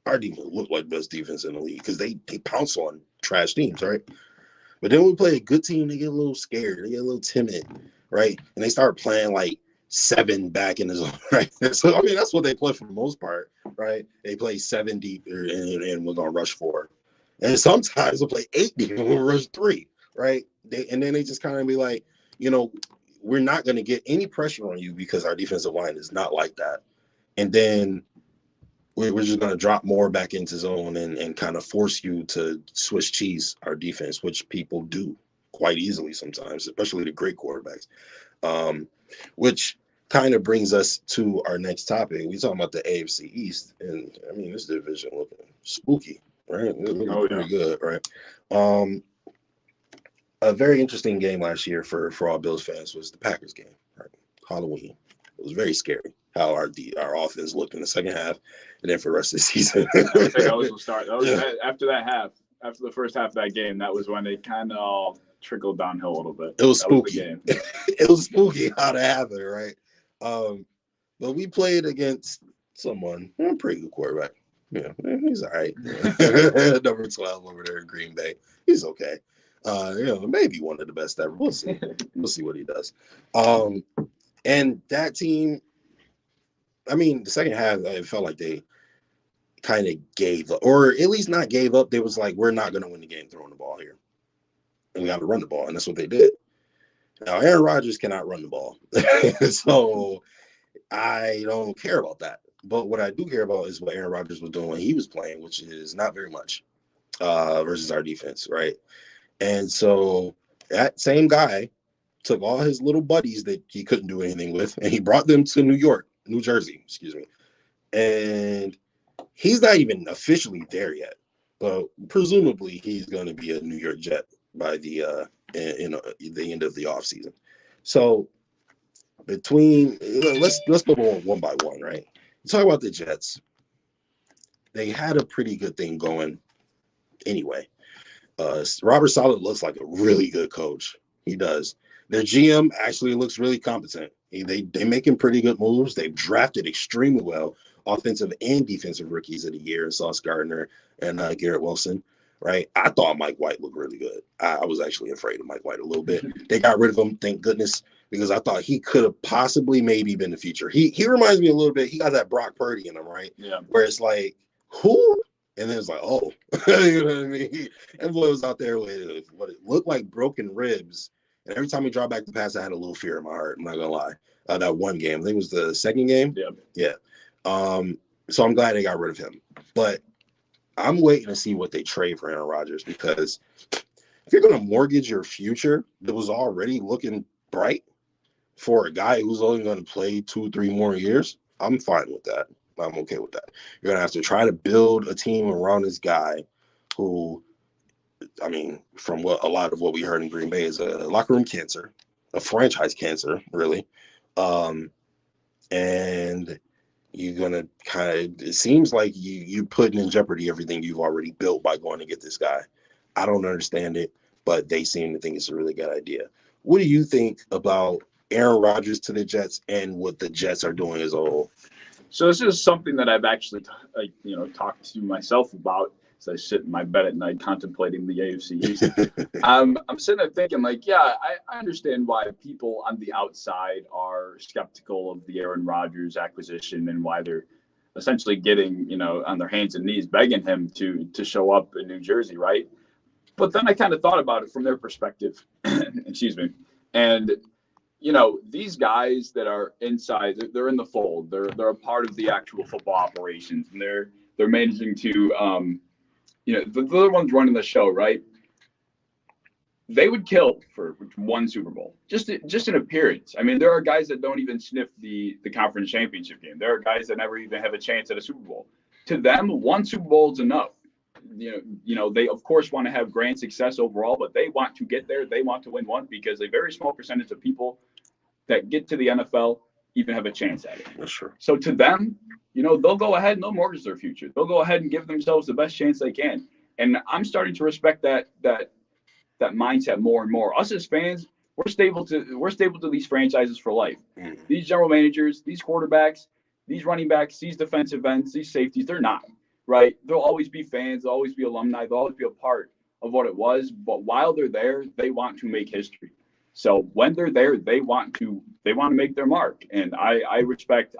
Our defense look like best defense in the league because they pounce on trash teams, right? But then when we play a good team, they get a little scared. They get a little timid, right? And they start playing like 7 back in the zone, right? So, I mean, that's what they play for the most part, right? They play 7 deep and we're going to rush 4. And sometimes they'll play 8 deep and we'll rush 3, right? And then they just kind of be like, we're not going to get any pressure on you because our defensive line is not like that. And then we're just going to drop more back into zone and kind of force you to Swiss cheese our defense, which people do quite easily sometimes, especially the great quarterbacks. Which kind of brings us to our next topic. We talking about the AFC East, and I mean this division looking spooky, right? It looking pretty good, right? A very interesting game last year for all Bills fans was the Packers game, right? Halloween. It was very scary how our offense looked in the second half, and then for the rest of the season. I think that was the start. That was after that half, after the first half of that game. That was when it kind of trickled downhill a little bit. It was spooky. It was spooky how that happened, right? But we played against someone, a pretty good quarterback. Yeah, he's all right. Number 12 over there in Green Bay. He's okay. Maybe one of the best ever. We'll see. We'll see what he does. And that team, I mean, the second half, it felt like they kind of gave up, or at least not gave up. They was like, we're not going to win the game throwing the ball here. And we got to run the ball, and that's what they did. Now, Aaron Rodgers cannot run the ball. So I don't care about that. But what I do care about is what Aaron Rodgers was doing when he was playing, which is not very much versus our defense, right? And so that same guy took all his little buddies that he couldn't do anything with, and he brought them to New Jersey, and he's not even officially there yet, but presumably he's going to be a New York Jet by the end of the offseason. So between let's go one by one, right? Talk about the Jets. They had a pretty good thing going anyway. Robert Saleh looks like a really good coach. He does. Their GM actually looks really competent. They making pretty good moves. They've drafted extremely well, offensive and defensive rookies of the year, Sauce Gardner and Garrett Wilson. Right? I thought Mike White looked really good. I was actually afraid of Mike White a little bit. They got rid of him, thank goodness, because I thought he could have possibly maybe been the future. He reminds me a little bit. He got that Brock Purdy in him, right? Yeah. Where it's like, who? And then it's like, oh, you know what I mean? And boy was out there with what it looked like broken ribs. And every time he dropped back the pass, I had a little fear in my heart. I'm not gonna lie. That one game, I think it was the second game. Yeah. So I'm glad they got rid of him. But I'm waiting to see what they trade for Aaron Rodgers, because if you're gonna mortgage your future that was already looking bright for a guy who's only gonna play 2-3 more years, I'm fine with that. I'm okay with that. You're gonna have to try to build a team around this guy who, I mean, from what a lot of what we heard in Green Bay is a locker room cancer, a franchise cancer, really. And you're gonna it seems like you're putting in jeopardy everything you've already built by going to get this guy. I don't understand it, but they seem to think it's a really good idea. What do you think about Aaron Rodgers to the Jets and what the Jets are doing as a whole? So this is something that I've actually, talked to myself about as I sit in my bed at night contemplating the AFC East. I'm sitting there thinking, I understand why people on the outside are skeptical of the Aaron Rodgers acquisition and why they're essentially getting, on their hands and knees begging him to show up in New Jersey, right? But then I kind of thought about it from their perspective. Excuse me. And these guys that are inside, they're in the fold. They're a part of the actual football operations, and they're managing to, they're the ones running the show, right? They would kill for one Super Bowl, just an appearance. I mean, there are guys that don't even sniff the conference championship game. There are guys that never even have a chance at a Super Bowl. To them, one Super Bowl is enough. They of course want to have grand success overall, but they want to get there. They want to win one, because a very small percentage of people that get to the NFL even have a chance at it. That's true. So to them, they'll go ahead and they'll mortgage their future. They'll go ahead and give themselves the best chance they can. And I'm starting to respect that mindset more and more. Us as fans, we're stable to these franchises for life. Mm-hmm. These general managers, these quarterbacks, these running backs, these defensive ends, these safeties, they're not, right? They'll always be fans, they'll always be alumni, they'll always be a part of what it was. But while they're there, they want to make history. So when they're there, they want to make their mark, and I respect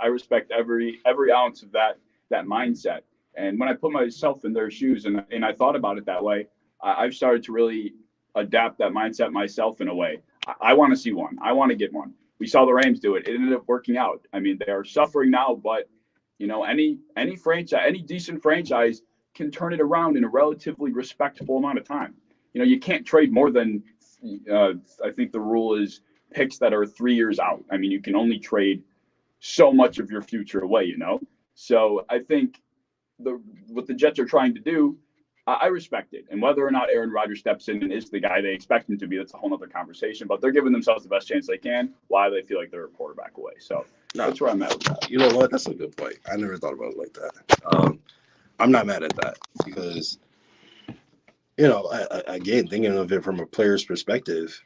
every ounce of that mindset. And when I put myself in their shoes and I thought about it that way, I've started to really adapt that mindset myself in a way. I want to see one. I want to get one. We saw the Rams do it. It ended up working out. I mean, they are suffering now, but You know, any franchise, any decent franchise can turn it around in a relatively respectable amount of time. You know, you can't trade more than I think the rule is picks that are 3 years out. I mean, you can only trade so much of your future away, you know? So I think what the Jets are trying to do, I respect it. And whether or not Aaron Rodgers steps in and is the guy they expect him to be, that's a whole other conversation. But they're giving themselves the best chance they can while they feel like they're a quarterback away. So that's where I'm at with that. You know what? That's a good point. I never thought about it like that. I'm not mad at that because, you know, again, thinking of it from a player's perspective,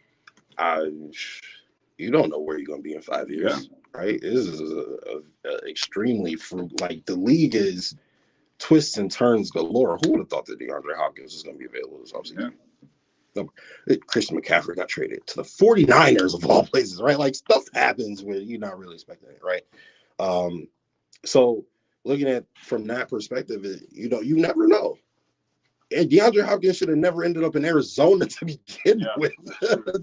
you don't know where you're going to be in 5 years, right? This is a extremely like the league is twists and turns galore. Who would have thought that DeAndre Hopkins was going to be available this offseason? No, Christian McCaffrey got traded to the 49ers of all places, right? Like stuff happens when you're not really expecting it, right? So looking at from that perspective, you know, you never know. And DeAndre Hopkins should have never ended up in Arizona to begin with.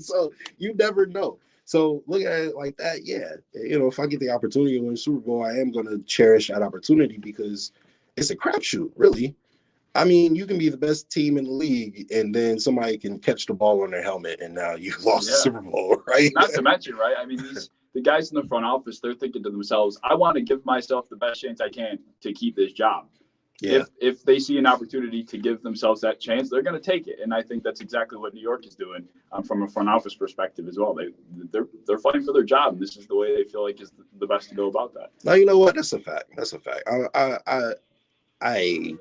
So you never know. So looking at it like that, you know, if I get the opportunity to win Super Bowl, I am going to cherish that opportunity because it's a crapshoot, really. I mean, you can be the best team in the league, and then somebody can catch the ball on their helmet, and now you've lost the Super Bowl, right? Not to mention, right? I mean, the guys in the front office, they're thinking to themselves, I want to give myself the best chance I can to keep this job. Yeah. If they see an opportunity to give themselves that chance, they're going to take it. And I think that's exactly what New York is doing from a front office perspective as well. They're fighting for their job. And this is the way they feel like is the best to go about that. Now, you know what? That's a fact. I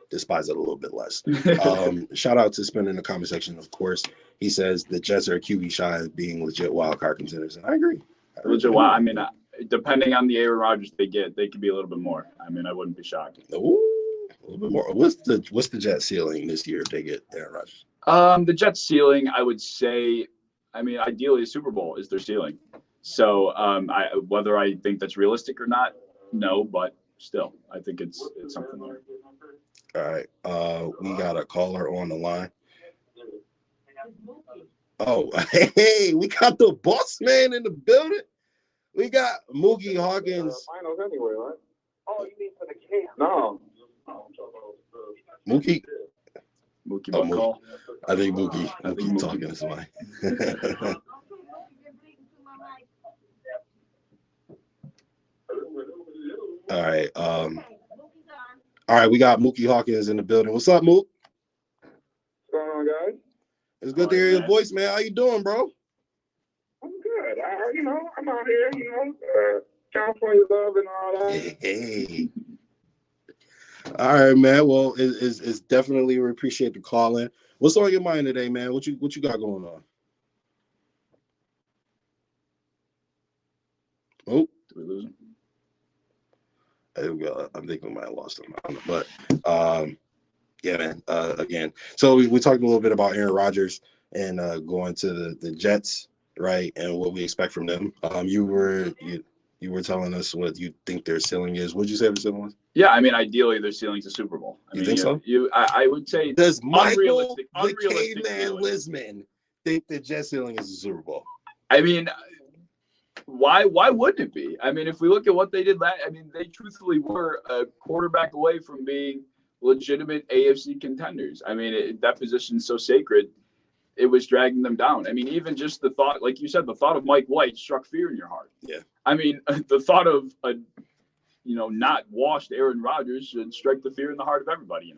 despise it a little bit less. Shout out to Spin in the comment section, of course. He says the Jets are QB shy of being legit wild card contenders. And I agree. Legit wild. I mean, depending on the Aaron Rodgers they get, they could be a little bit more. I mean, I wouldn't be shocked. Ooh, a little bit more. What's the Jets ceiling this year if they get Aaron Rodgers? The Jets ceiling, I would say, I mean, ideally a Super Bowl is their ceiling. So whether I think that's realistic or not, no, but still, I think it's something there. All right. We got a caller on the line. Oh, hey, we got the boss man in the building. We got Mookie Hawkins. Finals anyway, right? Oh, you mean for the camp? No. Mookie. Mookie. I think Mookie talking to somebody. All right. We got Mookie Hawkins in the building. What's up, Mook? What's going on, guys? It's good to hear your voice, man. How you doing, bro? I'm good. I'm out here, California love and all that. Hey. All right, man. Well, it's definitely we appreciate the call in. What's on your mind today, man? What you got going on? Oh, did we lose him? I think we might have lost him. I don't know, but yeah, man. Again, so we talked a little bit about Aaron Rodgers and going to the Jets, right, and what we expect from them. You were telling us what you think their ceiling is. What'd you say their ceiling was? Yeah, I mean, ideally their ceiling's a Super Bowl. You think so? I would say does Michael the Caveman Lisman think the Jets ceiling is a Super Bowl? I mean, why wouldn't it be? I mean, if we look at what they did they truthfully were a quarterback away from being legitimate AFC contenders. I mean, that position's so sacred, it was dragging them down. I mean, even just the thought, like you said, the thought of Mike White struck fear in your heart. Yeah. I mean, the thought of a not washed Aaron Rodgers should strike the fear in the heart of everybody,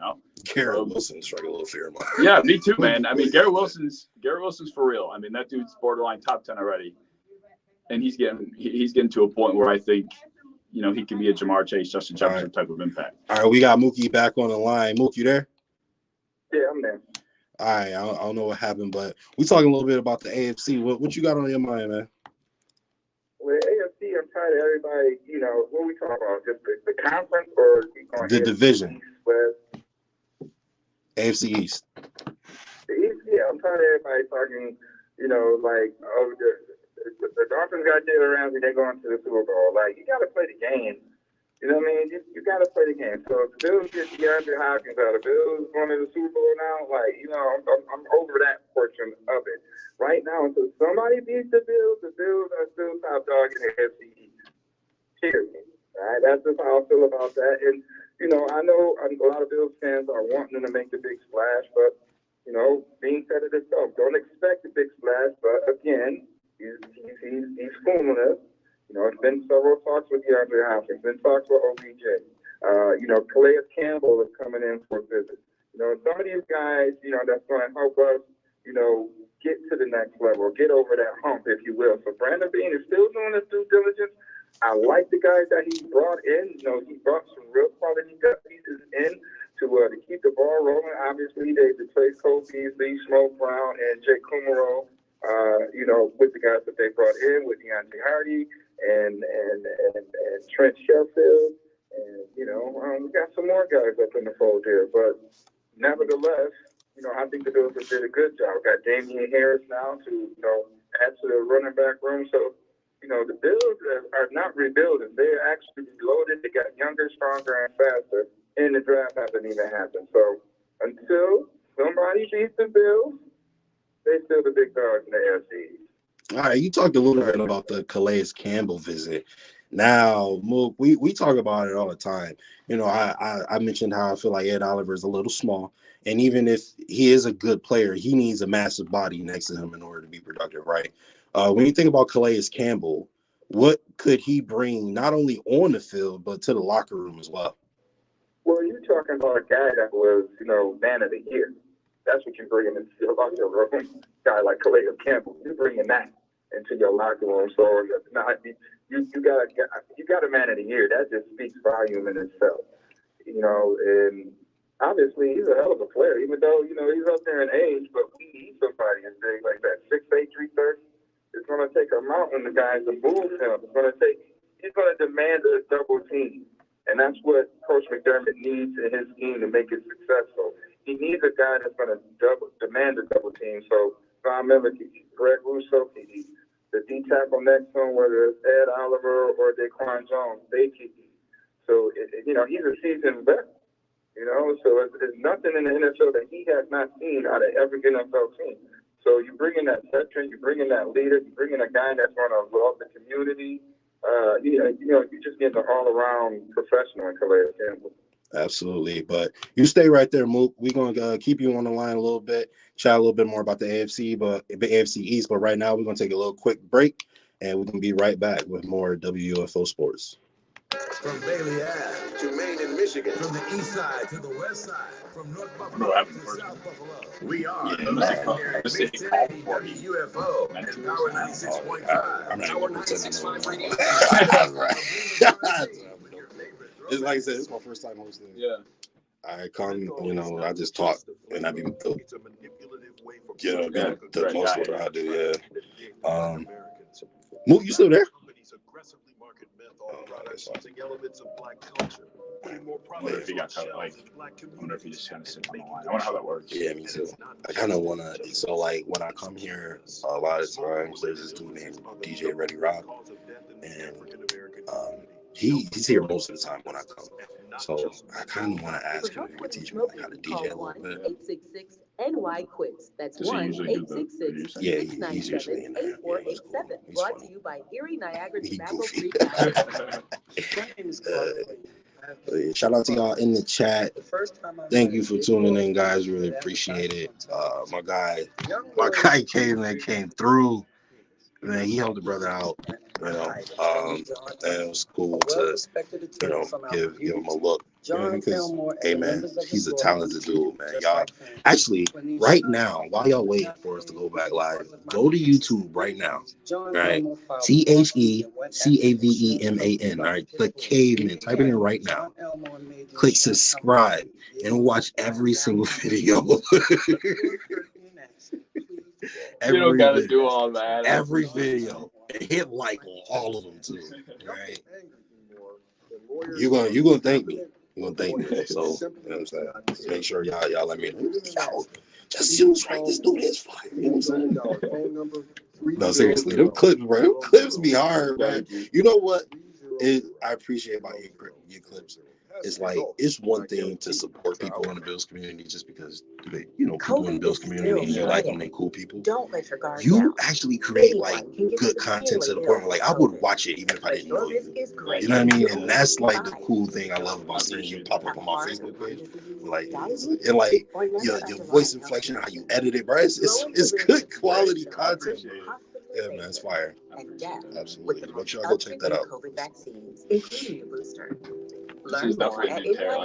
Garrett Wilson struck a little fear in my heart. Yeah, me too, man. I mean, Garrett Wilson's for real. I mean, that dude's borderline top 10 already. And he's getting to a point where I think, he can be a Jamar Chase, Justin Jefferson type of impact. All right, we got Mookie back on the line. Mookie, you there? Yeah, I'm there. All right, I don't know what happened, but we talking a little bit about the AFC. What you got on your mind, man? With the AFC, I'm tired of everybody, what we talking about? Just the conference or the division? West? AFC East. The East, yeah, I'm tired of everybody talking, the Dolphins got Jalen Ramsey, they're going to the Super Bowl. Like, you got to play the game. You know what I mean? You got to play the game. So if the Bills get DeAndre Hopkins out, the Bills going to the Super Bowl now, I'm over that portion of it. Right now, until somebody beats the Bills are still top dog in the AFC East. Period. Right? That's just how I feel about that. And, you know a lot of Bills fans are wanting them to make the big splash, but, Bean said it himself. Don't expect a big splash, but again, he's fooling us. It's been several talks with DeAndre Hopkins, been talks with OBJ. Calais Campbell is coming in for a visit. Some of these guys, that's going to help us, get to the next level, get over that hump, if you will. So Brandon Bean is still doing his due diligence. I like the guys that he brought in. He brought some real quality pieces in to keep the ball rolling. Obviously, they replaced Cole Beasley, Smoke Brown, and Jake Kumaro, with the guys that they brought in, with Deontay Hardy and Trent Sheffield. And, we got some more guys up in the fold here. But nevertheless, I think the Bills have did a good job. Got Damian Harris now to, add to the running back room. So, the Bills are not rebuilding. They're actually reloaded. They got younger, stronger, and faster. And the draft hasn't even happened. So until somebody beats the Bills, they're still the big dogs in the AFC. All right, you talked a little bit about the Calais Campbell visit. Now, Mook, we talk about it all the time. I mentioned how I feel like Ed Oliver is a little small. And even if he is a good player, he needs a massive body next to him in order to be productive, right? When you think about Calais Campbell, what could he bring not only on the field, but to the locker room as well? Well, you're talking about a guy that was, man of the year. That's what you're bringing into your locker room. A guy like Calais Campbell, you're bringing that into your locker room. So you got a man of the year. That just speaks volume in itself. And obviously he's a hell of a player, even though, he's up there in age, but we need somebody as big like that. 6'8", 330. It's going to take a mountain of guys to move him. He's going to demand a double team. And that's what Coach McDermott needs in his scheme to make it successful. He needs a guy that's going to demand a double team. So Von Miller, Greg Rousseau, the D-tackle next to him, whether it's Ed Oliver or Daquan Jones, they keep. So, he's a seasoned vet. So there's nothing in the NFL that he has not seen out of every NFL team. So you bring in that veteran, you bring in that leader, you bring in a guy that's going to love the community. You just get an all-around professional in Calais Campbell. Absolutely. But you stay right there, Mook. We're going to keep you on the line a little bit, chat a little bit more about the AFC East. But right now, we're going to take a little quick break, and we're going to be right back with more WUFO Sports. From Bailey Ave to Maine and Michigan, from the east side to the west side, from North Buffalo to South Buffalo, we are the legendary Mid-City WUFO and Power 96.5. I'm not even pretending radio. It's like I said, it's my first time hosting. Yeah. I come, I just talk, and I be the most what I do, yeah. Mook, you still there? I wonder if he got cut. I wonder if he just kind of sits on the line. I wonder how that works. Yeah, me too. I kind of want to. So, when I come here, a lot of times there's this dude named DJ Ready Rock, and he's here most of the time when I come. So I kind of want to ask him if he could teach me how to DJ a little bit. 866 NY quits. That's 1-866. Yeah, he's usually in there. 8487. Brought to you by Erie Niagara Tobacco Free. Shout out to y'all in the chat. Thank you for tuning in, guys. Really appreciate it. My guy Caveman came through. Man, he helped the brother out. And it was cool to, give him a look. Because, hey, man, he's a talented dude, man. Y'all, actually, right now, while y'all wait for us to go back live, go to YouTube right now. Right? TheCaveman. All right? Click Caveman. Type it in right now. Click subscribe and watch every single video. You don't gotta do all that. Every video. And hit like on all of them too. Right? You're gonna thank me. You're gonna thank me. So you know what I'm saying? Just make sure y'all let me know. Yo, just use right. This dude is fire. You know what I'm saying? No, seriously, them clips, bro. Them clips be hard, man. You know what? I appreciate about your clips. it's like it's one thing to support people in the Bills community just because they, people in the Bills community and you like them, they cool people. Don't let your guard You down. actually create like good content to the point where like I would watch it even if I didn't know you. You know what I mean? And that's like the cool thing I love about seeing you pop up on my Facebook page. Like and like your voice inflection, how you edit it, bro. It's good quality content, bro. Yeah, man, it's fire. Absolutely. Make sure I go check that out. COVID vaccines, including your booster. This is definitely a new pair.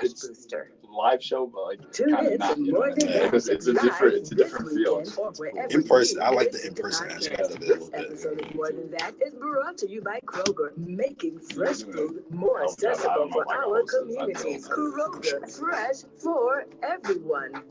It's booster. live show, but like Tune kind of in not. to You know More what I Than mean? That It's a different feel. weekend or wherever In person, you I like the listen in to person podcasts. aspect of it a little This bit. episode of More Than That is brought to you by Kroger, making fresh food more Help me out. I accessible don't know for if I can our host this. I don't communities. know. Kroger, fresh for everyone.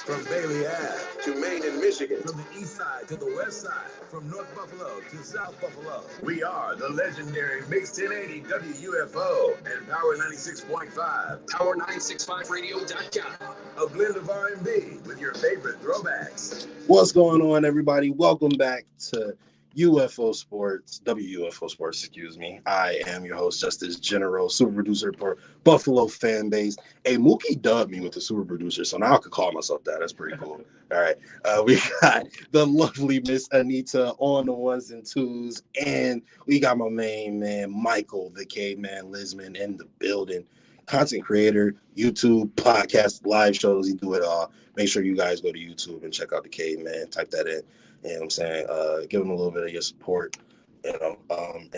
From Bailey Ave to Maine and Michigan, from the east side to the west side, from North Buffalo to South Buffalo, we are the legendary Mix 1080 WUFO and Power 96.5. Power965radio.com. A blend of R&B with your favorite throwbacks. What's going on, everybody? Welcome back to UFO Sports, WUFO Sports, excuse me. I am your host, Justus General, super producer for Buffalo fan base. Hey, Mookie dubbed me with the super producer, so now I could call myself that. That's pretty cool. All right. We got the lovely Miss Anita on the ones and twos, and we got my main man, Michael, the Caveman Lisman, in the building. Content creator, YouTube, podcast, live shows, he do it all. Make sure you guys go to YouTube and check out the Caveman. Type that in. You know what I'm saying? Give him a little bit of your support, and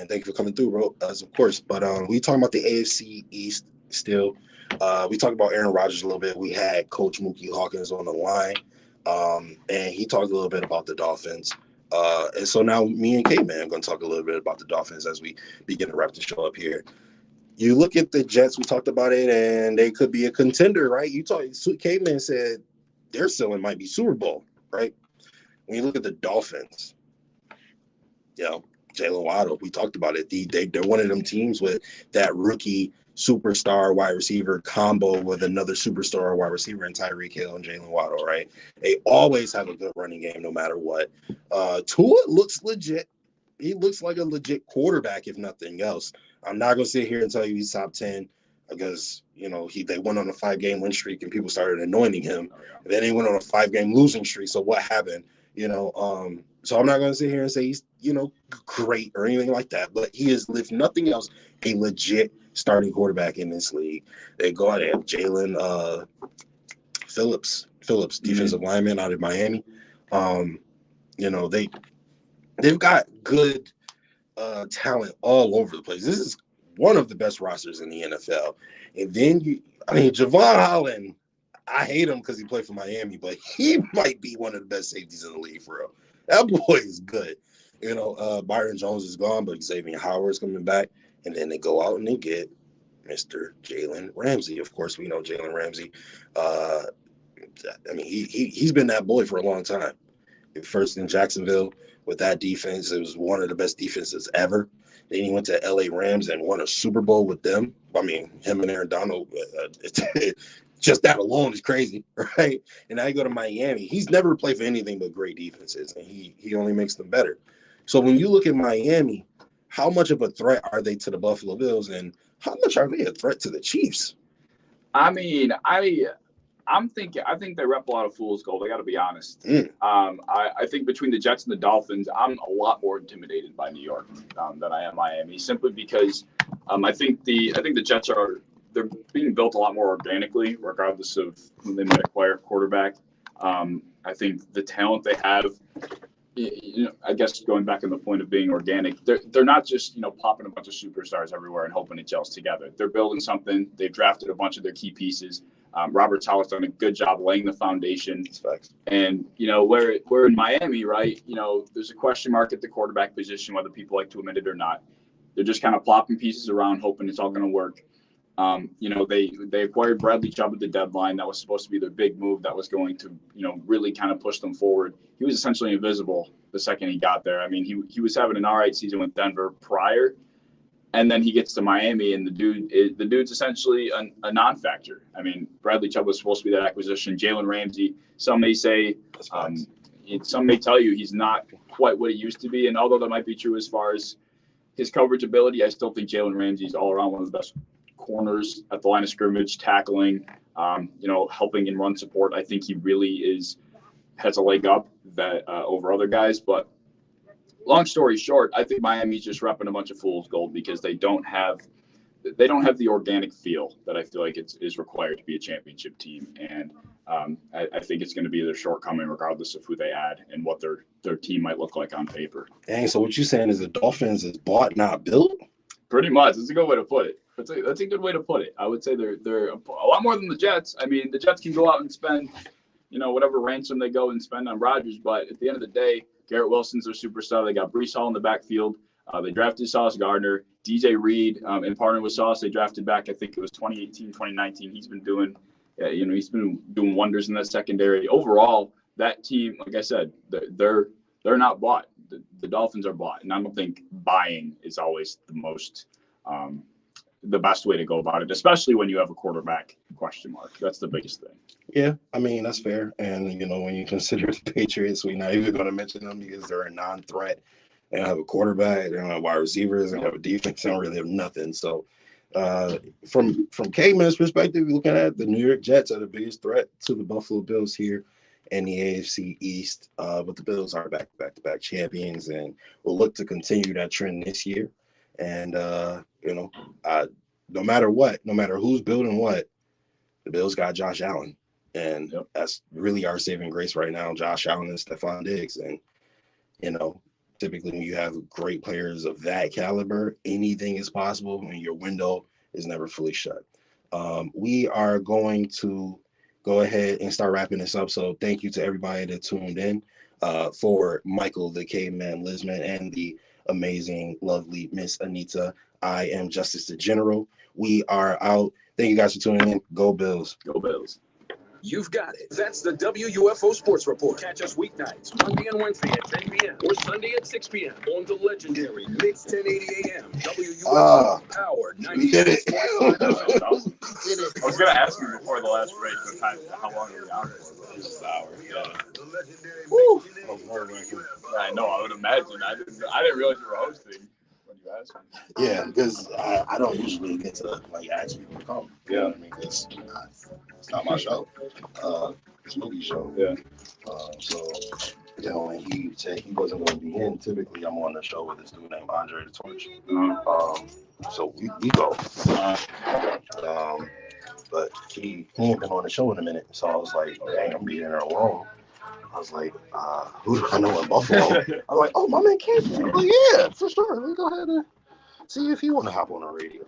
thank you for coming through, bro, of course. But we talking about the AFC East still. We talked about Aaron Rodgers a little bit. We had Coach Mookie Hawkins on the line, and he talked a little bit about the Dolphins. And so now me and K-Man are going to talk a little bit about the Dolphins as we begin to wrap the show up here. You look at the Jets, we talked about it, and they could be a contender, right? K-Man said their ceiling might be Super Bowl, right? When you look at the Dolphins, Jalen Waddle, we talked about it. They're one of them teams with that rookie superstar wide receiver combo with another superstar wide receiver in Tyreek Hill and Jalen Waddle, right? They always have a good running game no matter what. Tua looks legit. He looks like a legit quarterback, if nothing else. I'm not going to sit here and tell you he's top 10 because, they went on a 5-game win streak and people started anointing him. And then he went on a 5-game losing streak. So what happened? So I'm not going to sit here and say he's, great or anything like that. But he is, if nothing else, a legit starting quarterback in this league. They go out and have Jalen Phillips, defensive lineman out of Miami. They've got good talent all over the place. This is one of the best rosters in the NFL. And then Javon Holland, I hate him because he played for Miami, but he might be one of the best safeties in the league for real. That boy is good. Byron Jones is gone, but Xavier Howard's coming back. And then they go out and they get Mr. Jalen Ramsey. Of course, we know Jalen Ramsey. He's been that boy for a long time. First in Jacksonville with that defense, it was one of the best defenses ever. Then he went to LA Rams and won a Super Bowl with them. Him and Aaron Donald, just that alone is crazy, right? And now you go to Miami. He's never played for anything but great defenses, and he only makes them better. So when you look at Miami, how much of a threat are they to the Buffalo Bills, and how much are they a threat to the Chiefs? I think they rep a lot of fool's gold. I got to be honest. I think between the Jets and the Dolphins, I'm a lot more intimidated by New York than I am Miami, simply because I think the Jets they're being built a lot more organically, regardless of who they might acquire a quarterback. I think the talent they have, I guess going back on the point of being organic, they're not just popping a bunch of superstars everywhere and hoping it gels together. They're building something. They've drafted a bunch of their key pieces. Robert Saleh's done a good job laying the foundation. And, we're in Miami, right? There's a question mark at the quarterback position, whether people like to admit it or not. They're just kind of plopping pieces around, hoping it's all going to work. They acquired Bradley Chubb at the deadline. That was supposed to be their big move that was going to, really kind of push them forward. He was essentially invisible the second he got there. He was having an all right season with Denver prior. And then he gets to Miami, and the dude's essentially a non-factor. Bradley Chubb was supposed to be that acquisition. Jalen Ramsey, some may say, some may tell you he's not quite what he used to be. And although that might be true as far as his coverage ability, I still think Jalen Ramsey's all around one of the best corners at the line of scrimmage, tackling, helping in run support. I think he really has a leg up that over other guys. But long story short, I think Miami's just repping a bunch of fool's gold because they don't have the organic feel that I feel like is required to be a championship team. And I think it's going to be their shortcoming regardless of who they add and what their team might look like on paper. Dang, so what you're saying is the Dolphins is bought, not built? Pretty much. That's a good way to put it. That's a good way to put it. I would say they're a lot more than the Jets. I mean, the Jets can go out and spend, whatever ransom they go and spend on Rodgers. But at the end of the day, Garrett Wilson's their superstar. They got Breece Hall in the backfield. They drafted Sauce Gardner. DJ Reed, in partner with Sauce, they drafted back, I think it was 2018, 2019. He's been doing wonders in that secondary. Overall, that team, like I said, they're not bought. The Dolphins are bought. And I don't think buying is always the best way to go about it, especially when you have a quarterback question mark. That's the biggest thing. Yeah, I mean, that's fair. And, when you consider the Patriots, we're not even going to mention them because they're a non-threat. They don't have a quarterback. They don't have wide receivers. They don't have a defense. They don't really have nothing. So from Caveman's perspective, looking at the New York Jets are the biggest threat to the Buffalo Bills here in the AFC East. But the Bills are back-to-back champions and will look to continue that trend this year. And, no matter what, no matter who's building what, the Bills got Josh Allen. And that's really our saving grace right now, Josh Allen and Stephon Diggs. And, typically when you have great players of that caliber, anything is possible and your window is never fully shut. We are going to go ahead and start wrapping this up. So thank you to everybody that tuned in. For Michael, the Caveman Lisman, and the amazing, lovely Miss Anita, I am Justice the General. We are out. Thank you guys for tuning in. Go Bills. Go Bills. You've got it. That's the WUFO Sports Report. Catch us weeknights, Monday and Wednesday at 10 p.m. or Sunday at 6 p.m. on the legendary Mix 1080 AM WUFO Power 96.5. I was going to ask you before the last break how long are we out for? Just an hour. Yeah. Woo. I know. I would imagine. I didn't realize you were hosting. Yeah, because I don't usually get to ask people to come. You know what I mean? It's not my show. It's Mookie's show. Yeah. So when he said he wasn't going to be in, typically I'm on the show with this dude named Andre the Torch. So we go. But he ain't been on the show in a minute, so I was like, dang, I'm being there alone. I was like, who do I know in Buffalo? I'm like, oh, my man Caveman. I'm like, yeah, for sure. Let me go ahead and see if he want to hop on the radio.